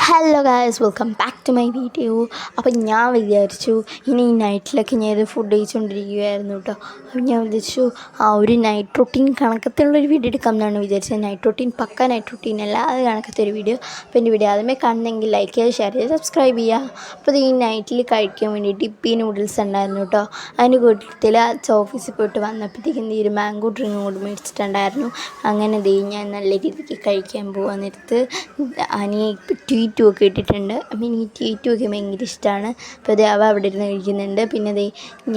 Hello guys, welcome back to my video. അപ്പം ഞാൻ വിചാരിച്ചു ഇനി ഈ നൈറ്റിലൊക്കെ ഞാൻ ഇത് ഫുഡ് കഴിച്ചുകൊണ്ടിരിക്കുകയായിരുന്നു കേട്ടോ. അപ്പം ഞാൻ വിചാരിച്ചു ഒരു നൈറ്റ് റൊട്ടീൻ കണക്കത്തുള്ളൊരു വീഡിയോ എടുക്കാം എന്നാണ് വിചാരിച്ചത്. നൈറ്റ് റൊട്ടീൻ പക്ക നൈറ്റ് റൊട്ടീൻ അല്ല, അത് കണക്കത്തെ ഒരു വീഡിയോ. അപ്പോൾ എൻ്റെ വീഡിയോ ആദ്യമേ കാണണമെങ്കിൽ ലൈക്ക് ചെയ്യുക, ഷെയർ ചെയ്യുക, സബ്സ്ക്രൈബ് ചെയ്യുക. അപ്പോൾ ഈ നൈറ്റിൽ കഴിക്കാൻ വേണ്ടിയിട്ട് ഇപ്പി നൂഡിൽസ് ഉണ്ടായിരുന്നു കേട്ടോ. അതിൻ്റെ കൂട്ടത്തിൽ ഓഫീസിൽ പോയിട്ട് വന്നപ്പോഴത്തേക്കും ഈ ഒരു മാംഗോ ഡ്രിങ്ക് കൂടി മേടിച്ചിട്ടുണ്ടായിരുന്നു. അങ്ങനെ ഞാൻ നല്ല രീതിക്ക് കഴിക്കാൻ പോകാൻ നേരത്ത് അനിയെ ട്വീറ്റും ഒക്കെ ഇട്ടിട്ടുണ്ട്. അപ്പം എനിക്ക് ട്വീറ്റും ഒക്കെ ഭയങ്കര ഇഷ്ടമാണ്. അപ്പോൾ അവ അവിടെ ഇരുന്ന് കഴിക്കുന്നുണ്ട്. പിന്നെ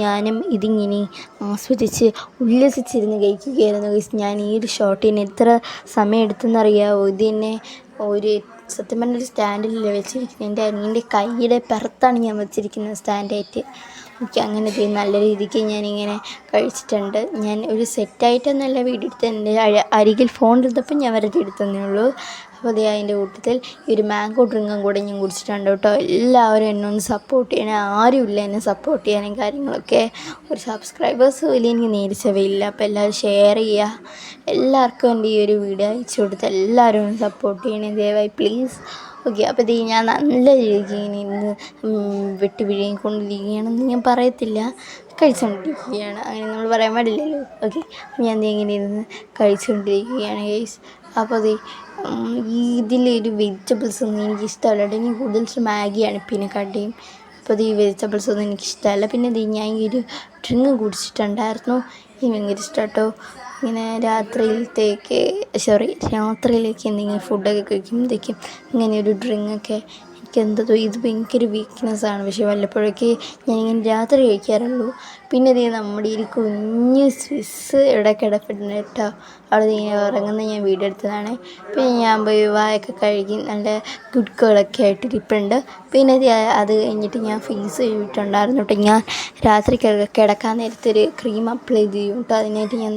ഞാനും ഇതിങ്ങനെ ആസ്വദിച്ച് ഉല്ലസിച്ചിരുന്ന് കഴിക്കുകയായിരുന്നു. ഞാൻ ഈ ഒരു ഷോട്ടിന് എത്ര സമയം എടുത്തെന്നറിയാമോ? ഇത് തന്നെ ഒരു സത്യം പറഞ്ഞൊരു സ്റ്റാൻഡിലല്ലേ വെച്ചിരിക്കുന്നത്. എൻ്റെ അനിയൻ്റെ കൈയുടെ പുറത്താണ് ഞാൻ വെച്ചിരിക്കുന്നത് സ്റ്റാൻഡായിട്ട്. എനിക്ക് അങ്ങനെ നല്ല രീതിക്ക് ഞാനിങ്ങനെ കഴിച്ചിട്ടുണ്ട്. ഞാൻ ഒരു സെറ്റായിട്ടൊന്നുമല്ല വീഡിയോ എടുത്ത്, എൻ്റെ അരികിൽ ഫോൺ എടുത്തപ്പോൾ ഞാൻ വെറുതെ എടുത്തതേ ഉള്ളൂ. അപ്പോൾ അതിൻ്റെ കൂട്ടത്തിൽ ഈ ഒരു മാംഗോ ഡ്രിങ്കും കൂടെ ഞാൻ കുടിച്ചിട്ടുണ്ട് കേട്ടോ. എല്ലാവരും എന്നെ ഒന്ന് സപ്പോർട്ട് ചെയ്യണേ. ആരുമില്ല എന്നെ സപ്പോർട്ട് ചെയ്യാനും കാര്യങ്ങളൊക്കെ. ഒരു സബ്സ്ക്രൈബേഴ്സ് വലിയ എനിക്ക് നേരിച്ചവയില്ല. അപ്പോൾ എല്ലാവരും ഷെയർ ചെയ്യുക. എല്ലാവർക്കും എൻ്റെ ഈ ഒരു വീഡിയോ അയച്ചു കൊടുത്ത് എല്ലാവരും ഒന്ന് സപ്പോർട്ട് ചെയ്യണേ ദയവായി പ്ലീസ്. ഓക്കെ, അപ്പോൾ ഞാൻ നല്ല രീതിക്ക് ഇന്ന് വെട്ടി വിഴുങ്ങിക്കൊണ്ടിരിക്കുകയാണെന്ന് ഞാൻ പറയത്തില്ല, കഴിച്ചുകൊണ്ടിരിക്കുകയാണ്. അങ്ങനെ നമ്മൾ പറയാൻ പാടില്ലല്ലോ. ഓക്കെ, ഞാൻ ഇങ്ങനെ ഇരുന്ന് കഴിച്ചുകൊണ്ടിരിക്കുകയാണ് ഗൈസ്. അപ്പോൾ ഇതിലൊരു വെജിറ്റബിൾസ് ഒന്നും എനിക്ക് ഇഷ്ടമല്ല. എനിക്ക് കൂടുതൽ മാഗിയാണ് പിന്നെ കടിയും. അപ്പോൾ ഈ വെജിറ്റബിൾസ് ഒന്നും എനിക്കിഷ്ടമല്ല. പിന്നെ ഞാൻ ഈ ഒരു ഡ്രിങ്ക് കുടിച്ചിട്ടുണ്ടായിരുന്നു. എനിക്ക് ഭയങ്കര ഇഷ്ടം കേട്ടോ. ഇങ്ങനെ രാത്രിയിലേക്ക് എന്തെങ്കിലും ഫുഡൊക്കെ കഴിക്കുമ്പോഴത്തേക്കും ഇങ്ങനെ ഒരു ഡ്രിങ്കൊക്കെ എനിക്കെന്തോ ഇത് ഭയങ്കര വീക്ക്നെസ്സാണ്. പക്ഷേ വല്ലപ്പോഴൊക്കെ ഞാനിങ്ങനെ രാത്രി കഴിക്കാറുള്ളൂ. പിന്നെ നമ്മുടെ ഈ കുഞ്ഞ് സ്വിസ് ഇവിടെ കിടപ്പുണ്ട് കേട്ടോ. അവിടെ ഇങ്ങനെ ഉറങ്ങുന്ന ഞാൻ വീഡിയോ എടുത്തതാണ്. പിന്നെ ഞാൻ പോയി വായൊക്കെ കഴുകി നല്ല ഗുഡ് ഗേളൊക്കെ ആയിട്ട് ഇരിപ്പുണ്ട്. പിന്നെ അത് കഴിഞ്ഞിട്ട് ഞാൻ ഫേസ് കഴുകിയിട്ടുണ്ടായിരുന്നു കേട്ടോ. ഞാൻ രാത്രി കിടക്കാൻ നേരത്തൊരു ക്രീം അപ്ലൈ ചെയ്യും കേട്ടോ. അതിനായിട്ട് ഞാൻ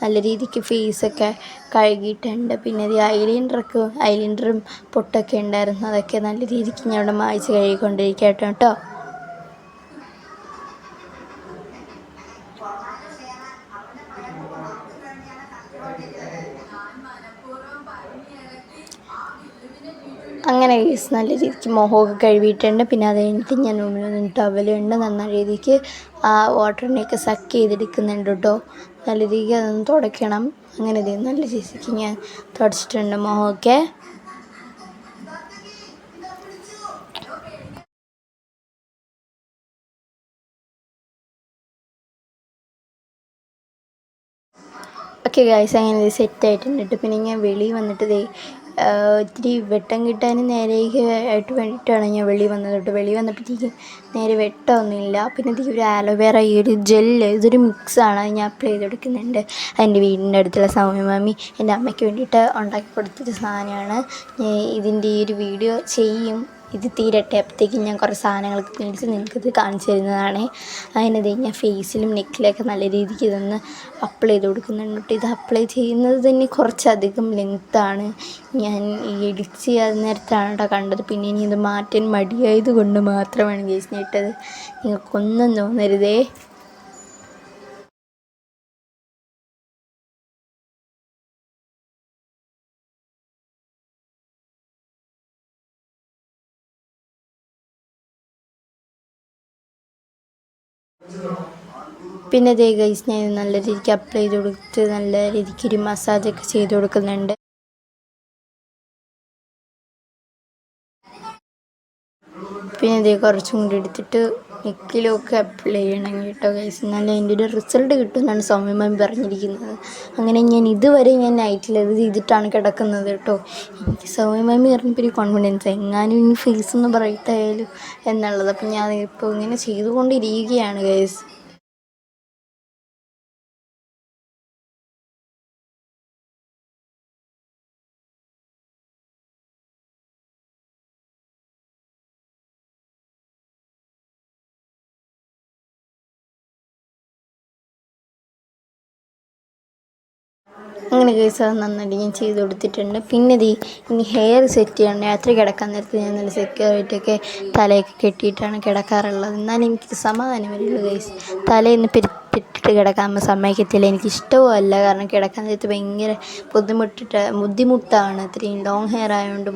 നല്ല രീതിക്ക് ഫേസൊക്കെ കഴുകിയിട്ടുണ്ട്. പിന്നെ ഐലൈനറും പൊട്ടൊക്കെ ഉണ്ടായിരുന്നു. അതൊക്കെ നല്ല രീതിക്ക് ഞാൻ ഇവിടെ മായ്ച്ച് കഴുകിക്കൊണ്ടിരിക്കട്ടെ കേട്ടോ. അങ്ങനെ നല്ല രീതിക്ക് മുഖമൊക്കെ കഴുകിയിട്ടുണ്ട്. പിന്നെ അത് കഴിഞ്ഞിട്ട് ഞാൻ റൂമിൽ ടവലുണ്ട്. നന്നായ രീതിക്ക് ആ വാട്ടറിനെയൊക്കെ സക്ക് ചെയ്തെടുക്കുന്നുണ്ട് കേട്ടോ. നല്ല രീതിക്ക് അതൊന്ന് തുടയ്ക്കണം. അങ്ങനെ നല്ല രീതിക്ക് ഞാൻ തുടച്ചിട്ടുണ്ട് മുഖമൊക്കെ. ഓക്കെ ഗൈസ്, അങ്ങനെ സെറ്റായിട്ടുണ്ട് കേട്ടോ. പിന്നെ ഞാൻ വെളിയിൽ വന്നിട്ട് ഇത്തിരി വെട്ടം കിട്ടാനും ആയിട്ട് വേണ്ടിയിട്ടാണ് ഞാൻ വെളിയിൽ വന്നത് കേട്ടോ. വെളിയിൽ വന്നപ്പോഴത്തേക്കും നേരെ വെട്ടമൊന്നുമില്ല. പിന്നെ ഒരു ആലോവേറ ഈ ഒരു ജെല്ല്, ഇതൊരു മിക്സാണ്, അത് ഞാൻ അപ്ലൈ ചെയ്ത് കൊടുക്കുന്നുണ്ട്. എൻ്റെ വീടിൻ്റെ അടുത്തുള്ള സൗമ്യ മാമി എൻ്റെ അമ്മയ്ക്ക് വേണ്ടിയിട്ട് ഉണ്ടാക്കി കൊടുത്തൊരു സാധനമാണ്. ഇതിൻ്റെ ഈ ഒരു വീഡിയോ ചെയ്യും, ഇത് തീരട്ടെ. അപ്പോഴത്തേക്കും ഞാൻ കുറേ സാധനങ്ങളൊക്കെ മേടിച്ച് നിങ്ങൾക്കിത് കാണിച്ചു തരുന്നതാണ്. അതിനത് ഞാൻ ഫേസിലും നെക്കിലൊക്കെ നല്ല രീതിക്ക് ഇതൊന്ന് അപ്ലൈ ചെയ്ത് കൊടുക്കുന്നുണ്ട്. ഇത് അപ്ലൈ ചെയ്യുന്നത് തന്നെ കുറച്ചധികം ലെങ്ത്താണ്. ഞാൻ എഡിറ്റ് ചെയ്യാൻ നേരത്താണ് കേട്ടോ കണ്ടത്. പിന്നെ ഇനി ഇത് മാറ്റാൻ മടിയായത് കൊണ്ട് മാത്രമാണ് ഗൈസ് ഇട്ടത്. നിങ്ങൾക്കൊന്നും തോന്നരുതേ. പിന്നെ ഗൈസ് ഞാൻ നല്ല രീതിക്ക് അപ്ലൈ ചെയ്ത് കൊടുത്ത് നല്ല രീതിക്ക് ഒരു മസാജൊക്കെ ചെയ്ത് കൊടുക്കുന്നുണ്ട്. പിന്നെ കുറച്ചും കൂടി എടുത്തിട്ട് നെക്കിലൊക്കെ അപ്ലൈ ചെയ്യണം കേട്ടോ ഗൈസ്. എന്നാലും അതിൻ്റെ ഒരു റിസൾട്ട് കിട്ടുമെന്നാണ് സൗമ്യമാമി പറഞ്ഞിരിക്കുന്നത്. അങ്ങനെ ഞാൻ ഇതുവരെ നൈറ്റിൽ ഇത് ചെയ്തിട്ടാണ് കിടക്കുന്നത് കേട്ടോ. എനിക്ക് സൗമ്യമാമി പറഞ്ഞപ്പോൾ ഒരു കോൺഫിഡൻസ് എങ്ങാനും ഇനി ഫേസ് ഒന്ന് ബ്രൈറ്റ് ആയാലും എന്നുള്ളത്. അപ്പം ഞാൻ ഇപ്പോൾ ഇങ്ങനെ ചെയ്തുകൊണ്ടിരിക്കുകയാണ് ഗൈസ്. അങ്ങനെ കേസ് അത് നന്നായിട്ട് ഞാൻ ചെയ്ത് കൊടുത്തിട്ടുണ്ട്. പിന്നെ ഇനി ഹെയർ സെറ്റ് ചെയ്യണം. രാത്രി കിടക്കാൻ നേരത്ത് ഞാൻ നല്ല സെക്യൂരിറ്റിയൊക്കെ തലയൊക്കെ കെട്ടിയിട്ടാണ് കിടക്കാറുള്ളത്. എന്നാലും എനിക്ക് സമാധാനം വരുള്ളൂ ഗൈസ്. തലയൊന്ന് ഇട്ടിട്ട് കിടക്കാൻ അമ്മ സമ്മതിക്കത്തില്ല. എനിക്കിഷ്ടവും അല്ല. കാരണം കിടക്കാൻ നേരത്ത് ഭയങ്കര ബുദ്ധിമുട്ടാണ്. ഇത്രയും ലോങ് ഹെയർ ആയതുകൊണ്ട്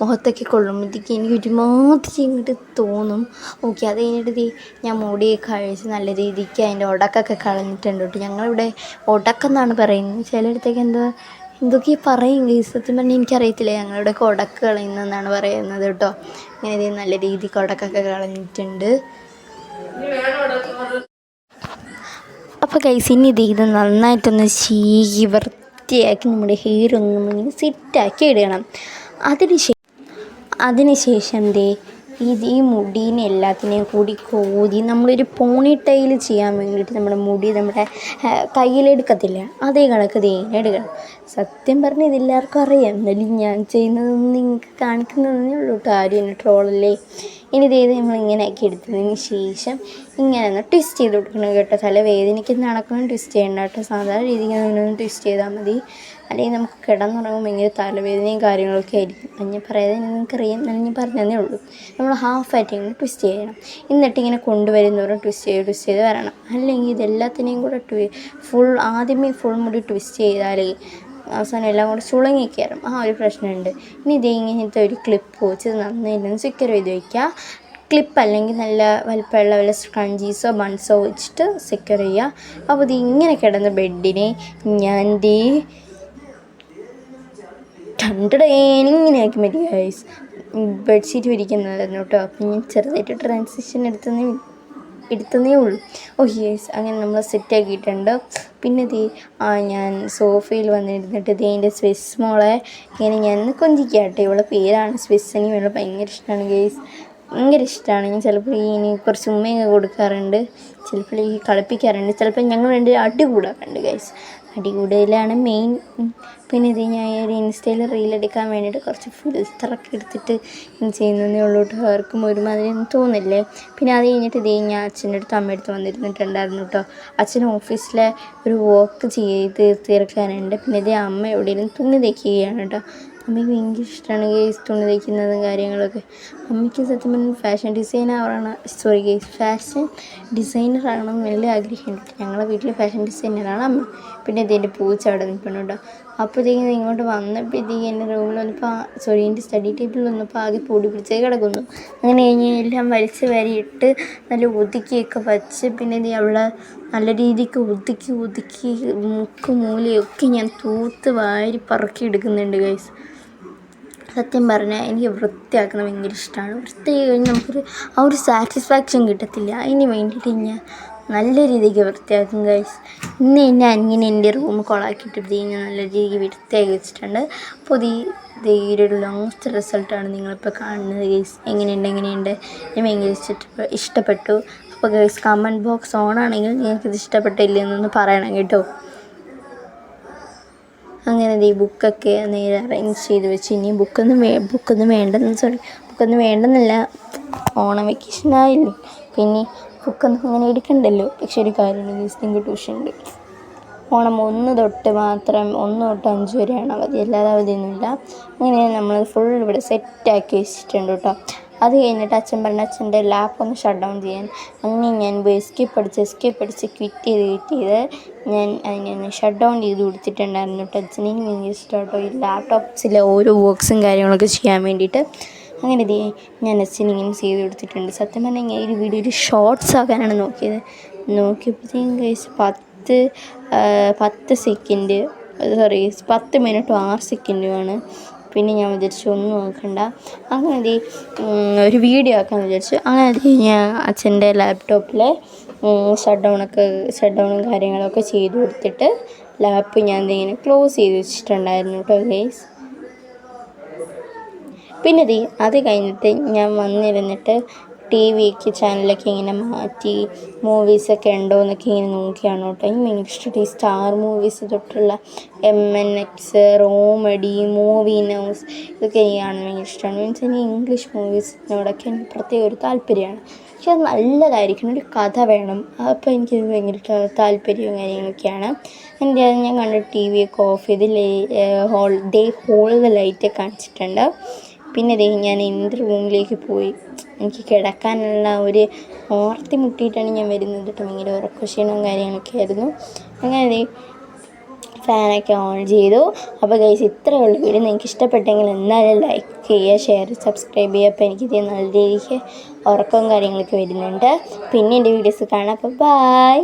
മുഖത്തൊക്കെ കൊള്ളുമ്പോഴത്തേക്ക് എനിക്ക് ഒരുമാതിരി ഇങ്ങോട്ട് തോന്നും. ഓക്കെ, അത് കഴിഞ്ഞിട്ട് ഞാൻ മുടിയൊക്കെ അഴിച്ച് നല്ല രീതിക്ക് അതിൻ്റെ ഉടക്കൊക്കെ കളഞ്ഞിട്ടുണ്ട് കേട്ടോ. ഞങ്ങളിവിടെ ഉടക്കെന്നാണ് പറയുന്നത്. ചിലയിടത്തേക്ക് എന്തൊക്കെയാണ് പറയും ഗൈസ്. സത്യം പറഞ്ഞാൽ എനിക്കറിയത്തില്ല. ഞങ്ങളുടെ ഉടക്ക് കളയുന്നതെന്നാണ് പറയുന്നത് കേട്ടോ. ഇങ്ങനെ നല്ല രീതിക്ക് ഉടക്കൊക്കെ കളഞ്ഞിട്ടുണ്ട്. അപ്പോൾ ഗൈസ് ഇനി ഇത് നന്നായിട്ടൊന്ന് ചീകി വൃത്തിയാക്കി നമ്മുടെ ഹെയർ ഒന്ന് സെറ്റാക്കി ഇടണം. അതിനുശേഷം ഈ മുടീനെ എല്ലാത്തിനെയും കൂടി കോതി നമ്മളൊരു പോണി ടൈൽ ചെയ്യാൻ വേണ്ടിയിട്ട് നമ്മുടെ മുടി നമ്മുടെ കയ്യിലെടുക്കത്തില്ല, അതേ കണക്ക് എടുക്കണം. സത്യം പറഞ്ഞാൽ ഇതെല്ലാവർക്കും അറിയാം, എന്നാലും ഞാൻ ചെയ്യുന്നതൊന്നും നിങ്ങൾക്ക് കാണിക്കുന്നതേ ഉള്ളൂ കേട്ടോ. ആരും എന്നെ ട്രോളല്ലേ. ഇനി നമ്മളിങ്ങനെ ആക്കി എടുത്തതിന് ശേഷം ഇങ്ങനെ ഒന്ന് ട്വിസ്റ്റ് ചെയ്ത് കൊടുക്കണം കേട്ടോ. തല വേദനിക്കുന്ന നടക്കണം ട്വിസ്റ്റ് ചെയ്യേണ്ട കേട്ടോ. സാധാരണ രീതിക്ക് ഒന്ന് ട്വിസ്റ്റ് ചെയ്താൽ മതി. അല്ലെങ്കിൽ നമുക്ക് കിടന്നുറങ്ങുമ്പോൾ ഭയങ്കര തലവേദനയും കാര്യങ്ങളൊക്കെ ആയിരിക്കും. അത് ഞാൻ പറയാതെ നിങ്ങൾക്കറിയാം, ഞാൻ പറഞ്ഞതേ ഉള്ളൂ. നമ്മൾ ഹാഫായിട്ട് ഇങ്ങനെ ട്വിസ്റ്റ് ചെയ്യണം. എന്നിട്ടിങ്ങനെ കൊണ്ടുവരുന്നവരും ട്വിസ്റ്റ് ചെയ്ത് വരണം. അല്ലെങ്കിൽ ഇതെല്ലാത്തിനെയും കൂടെ ആദ്യമേ ഫുൾ മുടി ട്വിസ്റ്റ് ചെയ്താൽ അവസാനം എല്ലാം കൂടെ ചുളങ്ങി കയറും. ആ ഒരു പ്രശ്നമുണ്ട്. ഇനി ഇങ്ങനത്തെ ഒരു ക്ലിപ്പ് വെച്ച് നന്നായിട്ട് സെക്യൂർ ചെയ്ത് വയ്ക്കുക. ക്ലിപ്പ് അല്ലെങ്കിൽ നല്ല വലിപ്പമുള്ള വല്ല സ്ക്രഞ്ചീസോ ബൺസോ വെച്ചിട്ട് സെക്യൂർ ചെയ്യുക. അപ്പോൾ ഇങ്ങനെ കിടന്ന ബെഡിനെ ഞാൻ ഇങ്ങനെയാക്കി മതി ഗൈസ്. ബെഡ്ഷീറ്റ് വിരിക്കുന്നതായിരുന്നു കേട്ടോ. അപ്പം ഞാൻ ചെറുതായിട്ട് ട്രാൻസിഷൻ എടുത്തതേ ഉള്ളൂ. യെസ്, അങ്ങനെ നമ്മൾ സെറ്റാക്കിയിട്ടുണ്ട്. പിന്നെ ഞാൻ സോഫയിൽ വന്നിരുന്നിട്ട് എൻ്റെ സ്വിസ് മോളെ ഇങ്ങനെ ഞാൻ കൊഞ്ചിക്കാട്ടെ. ഇവളുടെ പേരാണ് സ്വിസ്. എനിക്ക് ഇവളെ ഭയങ്കര ഇഷ്ടമാണ് ഗൈസ്, ഭയങ്കര ഇഷ്ടമാണ്. ഞാൻ ചിലപ്പോൾ കുറച്ച് ഉമ്മയൊക്കെ കൊടുക്കാറുണ്ട്, ചിലപ്പോൾ കളിപ്പിക്കാറുണ്ട്, ചിലപ്പോൾ ഞങ്ങൾ രണ്ട് അടി കൂടാറുണ്ട് ഗൈസ്. അടി കൂടുതലാണ് മെയിൻ. പിന്നെ ഞാൻ ഒരു ഇൻസ്റ്റയിൽ റീലെടുക്കാൻ വേണ്ടിയിട്ട് കുറച്ച് ഫിൽറ്ററൊക്കെ എടുത്തിട്ട് ചെയ്യുന്നതേ ഉള്ളൂ കേട്ടോ. ആർക്കും ഒരുമാതിരി ഒന്നും തോന്നില്ലേ. പിന്നെ അത് കഴിഞ്ഞിട്ട് ഞാൻ അച്ഛൻ്റെ അടുത്ത് അമ്മയുടെ അടുത്ത് വന്നിരുന്നിട്ടുണ്ടായിരുന്നു കേട്ടോ. അച്ഛൻ ഓഫീസിലെ ഒരു വർക്ക് ചെയ്ത് തീർക്കാനുണ്ട്. പിന്നെ അമ്മ എവിടെയെങ്കിലും തുണി തയ്ക്കുകയാണ് കേട്ടോ. അമ്മയ്ക്ക് ഭയങ്കര ഇഷ്ടമാണ് ഗൈസ് തുണി തയ്ക്കുന്നതും കാര്യങ്ങളൊക്കെ. അമ്മയ്ക്ക് സത്യം പറഞ്ഞാൽ ഫാഷൻ ഡിസൈനറാകണമെന്ന് വലിയ ആഗ്രഹമുണ്ട്. ഞങ്ങളുടെ വീട്ടിൽ ഫാഷൻ ഡിസൈനറാണ് അമ്മ. പിന്നെ എൻ്റെ പൂച്ച അവിടെ നിൽക്കണം കേട്ടോ. അപ്പോഴത്തേക്കും ഇങ്ങോട്ട് വന്നപ്പോഴത്തേക്കും എൻ്റെ റൂമിൽ വന്നപ്പോൾ എൻ്റെ സ്റ്റഡി ടേബിളിൽ വന്നപ്പോൾ ആകെ പൊടി പിടിച്ചേ കിടക്കുന്നു. അങ്ങനെ എല്ലാം വലിച്ച് വരിയിട്ട് നല്ല ഒതുക്കിയൊക്കെ വച്ച് പിന്നെ അവളെ നല്ല രീതിക്ക് ഒതുക്കി മൂലയൊക്കെ ഞാൻ തൂത്ത് വാരി പറക്കി എടുക്കുന്നുണ്ട് ഗൈസ്. സത്യം പറഞ്ഞാൽ എനിക്ക് വൃത്തിയാക്കുന്നത് ഭയങ്കര ഇഷ്ടമാണ്. വൃത്തിയായി കഴിഞ്ഞാൽ നമുക്കൊരു ഒരു സാറ്റിസ്ഫാക്ഷൻ കിട്ടത്തില്ല. അതിന് വേണ്ടിയിട്ട് ഞാൻ നല്ല രീതിക്ക് വൃത്തിയാക്കും ഗൈസ്. ഇന്ന് അങ്ങനെ എൻ്റെ റൂം കൊളാക്കിയിട്ട് ഞാൻ നല്ല രീതിക്ക് വൃത്തിയാക്കി വെച്ചിട്ടുണ്ട്. അപ്പോൾ ഒരു ലാസ്റ്റ് റിസൾട്ടാണ് നിങ്ങളിപ്പോൾ കാണുന്നത് ഗൈസ്. എങ്ങനെയുണ്ട് എനിക്ക് ഭയങ്കര ഇഷ്ടപ്പെട്ടു. അപ്പോൾ ഗൈസ് കമൻറ്റ് ബോക്സ് ഓണാണെങ്കിൽ നിങ്ങൾക്കിത് ഇഷ്ടപ്പെട്ടില്ലെന്നൊന്ന് പറയണം കേട്ടോ. അങ്ങനെ ബുക്കൊക്കെ നേരെ അറേഞ്ച് ചെയ്ത് വെച്ച് ഇനി ബുക്കൊന്നും വേണ്ടെന്നല്ല, ഓണം വെക്കേഷനായില്ലേ, പിന്നെ ബുക്കൊന്നും അങ്ങനെ എടുക്കണ്ടല്ലോ. പക്ഷെ ഒരു കാര്യമുണ്ട് ഗൈസ്, നിങ്ങൾക്ക് ട്യൂഷനുണ്ട്. ഓണം 1 തൊട്ട് 5 വരെയാണ് അവധി, അല്ലാതെ അവധിയൊന്നുമില്ല. അങ്ങനെ നമ്മൾ ഫുൾ ഇവിടെ സെറ്റാക്കി വെച്ചിട്ടുണ്ട് കേട്ടോ. അത് കഴിഞ്ഞിട്ട് അച്ഛൻ പറഞ്ഞ അച്ഛൻ്റെ ലാപ്പ് ഒന്ന് ഷട്ട് ഡൗൺ ചെയ്യാൻ. അങ്ങനെ ഞാൻ എസ്കേപ്പ് അടിച്ച് ക്വിറ്റ് ചെയ്ത് ഞാൻ അതിനെ ഷട്ട് ഡൗൺ ചെയ്ത് കൊടുത്തിട്ടുണ്ടായിരുന്നു കേട്ടോ. അച്ഛനെ ഭയങ്കര ഇഷ്ടമാട്ടോ ഈ ലാപ്ടോപ്സിലെ ഓരോ വർക്ക്സും കാര്യങ്ങളൊക്കെ ചെയ്യാൻ വേണ്ടിയിട്ട്. അങ്ങനെ ഞാൻ അച്ഛനിങ്ങനെ ചെയ്ത് കൊടുത്തിട്ടുണ്ട്. സത്യം പറഞ്ഞാൽ ഞാൻ ഈ വീഡിയോയിൽ ഷോർട്സ് ആക്കാനാണ് നോക്കിയപ്പോഴത്തേക്കും ഗൈസ് 10 മിനിറ്റും 6 സെക്കൻഡുമാണ്. പിന്നെ ഞാൻ വിചാരിച്ചു ഒന്നും നോക്കണ്ട, അങ്ങനെ ഒരു വീഡിയോ ആക്കാമെന്ന് വിചാരിച്ചു. അങ്ങനെ ഞാൻ അച്ഛൻ്റെ ലാപ്ടോപ്പിലെ ഷട്ട് ഡൗണും കാര്യങ്ങളൊക്കെ ചെയ്ത് കൊടുത്തിട്ട് ലാപ്പ് ഞാൻ ഇങ്ങനെ ക്ലോസ് ചെയ്ത് വെച്ചിട്ടുണ്ടായിരുന്നു കേട്ടോ ഗൈസ്. പിന്നെ അത് കഴിഞ്ഞിട്ട് ഞാൻ വന്നിരുന്നിട്ട് TV ചാനലൊക്കെ ഇങ്ങനെ മാറ്റി മൂവീസൊക്കെ ഉണ്ടോ എന്നൊക്കെ ഇങ്ങനെ നോക്കിയാണ് കേട്ടോ. എനിക്ക് ഭയങ്കര ഇഷ്ടം ഈ സ്റ്റാർ മൂവീസ് തൊട്ടുള്ള MNX, റോമഡി, മൂവി നൗസ് ഇതൊക്കെ എനിക്ക് കാണാൻ ഭയങ്കര ഇഷ്ടമാണ്. മീൻസ് എനിക്ക് ഇംഗ്ലീഷ് മൂവീസിനോടൊക്കെ എനിക്ക് പ്രത്യേക ഒരു താല്പര്യമാണ്. പക്ഷെ അത് നല്ലതായിരിക്കണം, ഒരു കഥ വേണം. അപ്പോൾ എനിക്കത് ഭയങ്കര താല്പര്യവും കാര്യങ്ങളൊക്കെയാണ്. ഞാൻ കണ്ട TV ഒക്കെ ഓഫ് ചെയ്ത് ഹോളിൽ ലൈറ്റൊക്കെ കാണിച്ചിട്ടുണ്ട്. പിന്നെ ദേ ഞാൻ എൻ്റെ റൂമിലേക്ക് പോയി. എനിക്ക് കിടക്കാനുള്ള ഒരു ഓർത്തി മുട്ടിയിട്ടാണ് ഞാൻ വരുന്നത് കേട്ടോ. ഭയങ്കര ഉറക്കക്ഷീണവും കാര്യങ്ങളൊക്കെ ആയിരുന്നു. അങ്ങനെ ഫാനൊക്കെ ഓൺ ചെയ്തു. അപ്പോൾ ഗൈസ് ഇത്രയുള്ള വീഡിയോ നിങ്ങൾക്ക് ഇഷ്ടപ്പെട്ടെങ്കിൽ എന്തായാലും ലൈക്ക് ചെയ്യുക, ഷെയർ, സബ്സ്ക്രൈബ് ചെയ്യുക. അപ്പോൾ എനിക്കിത് നല്ല രീതിക്ക് ഉറക്കവും കാര്യങ്ങളൊക്കെ വരുന്നുണ്ട്. പിന്നെ എൻ്റെ വീഡിയോസ് കാണാം. അപ്പോൾ ബൈ.